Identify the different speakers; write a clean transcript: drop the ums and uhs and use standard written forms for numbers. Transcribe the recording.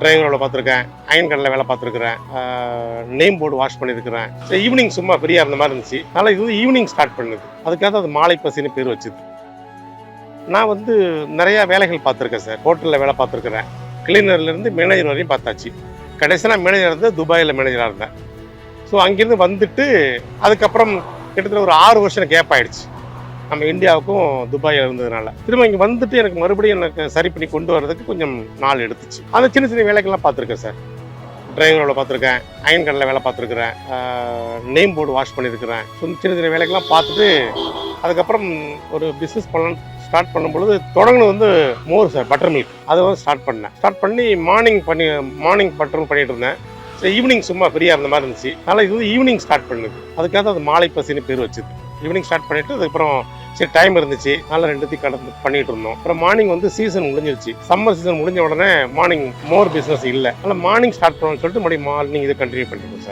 Speaker 1: Driver வேலை பார்த்துருக்கேன், iron கடையில் வேலை பார்த்துருக்குறேன், நேம் போர்டு வாஷ் பண்ணியிருக்கிறேன். சரி, ஈவினிங் சும்மா ஃப்ரீயாக இருந்த மாதிரி இருந்துச்சு. அதனால் இது வந்து ஈவினிங் ஸ்டார்ட் பண்ணுது. அதுக்காக அது மாலை பசின்னு பேர் வச்சுது. நான் வந்து நிறையா வேலைகள் பார்த்துருக்கேன் சார். ஹோட்டலில் வேலை பார்த்துருக்குறேன். கிளீனர்லேருந்து மேனேஜர் வரையும் பார்த்தாச்சு. கடைசியாக நான் மேனேஜராக இருந்து துபாயில் மேனேஜராக இருந்தேன். ஸோ அங்கேருந்து வந்துட்டு அதுக்கப்புறம் கிட்டத்தட்ட ஒரு 6 வருஷம் கேப் ஆகிடுச்சு. நம்ம இந்தியாவுக்கும் துபாயில் இருந்ததுனால திரும்ப இங்கே வந்துட்டு எனக்கு மறுபடியும் எனக்கு சரி பண்ணி கொண்டு வரதுக்கு கொஞ்சம் நாள் எடுத்துச்சு. அந்த சின்ன சின்ன வேலைகள்லாம் பார்த்துருக்கேன் சார். டிரைவர் வேலை பார்த்துருக்கேன், அயன் கடையில் வேலை பார்த்துருக்குறேன், நேம் போர்டு வாஷ் பண்ணியிருக்கிறேன். சின்ன சின்ன வேலைகள்லாம் பார்த்துட்டு அதுக்கப்புறம் ஒரு பிஸ்னஸ் பண்ணலான்னு ஸ்டார்ட் பண்ணும்பொழுது தொடங்கினது வந்து மோர் சார், பட்டர் மில்க். அதை வந்து ஸ்டார்ட் பண்ணி மார்னிங் பட்டர் பண்ணிட்டு இருந்தேன். சரி, ஈவினிங் சும்மா ஃப்ரீயாக இருந்த மாதிரி இருந்துச்சு. அதனால் இது வந்து ஈவினிங் ஸ்டார்ட் பண்ணுது. அதுக்காக அது மாலை பசின்னு பேர் வச்சுது. ஈவினிங் ஸ்டார்ட் பண்ணிவிட்டு அதுக்கப்புறம் சரி டைம் இருந்துச்சு, அதனால் 2த்தையும் கடந்து பண்ணிகிட்டு இருந்தோம். அப்புறம் மார்னிங் வந்து சீசன் முடிஞ்சிருச்சு. சம்மர் சீசன் முடிஞ்ச உடனே மார்னிங் மோர் பிஸ்னஸ் இல்லை. அதனால் மார்னிங் ஸ்டார்ட் பண்ணணும்னு சொல்லிட்டு மறுபடியும் மார்னிங் இதை கண்டினியூ பண்ணிட்டு சார்.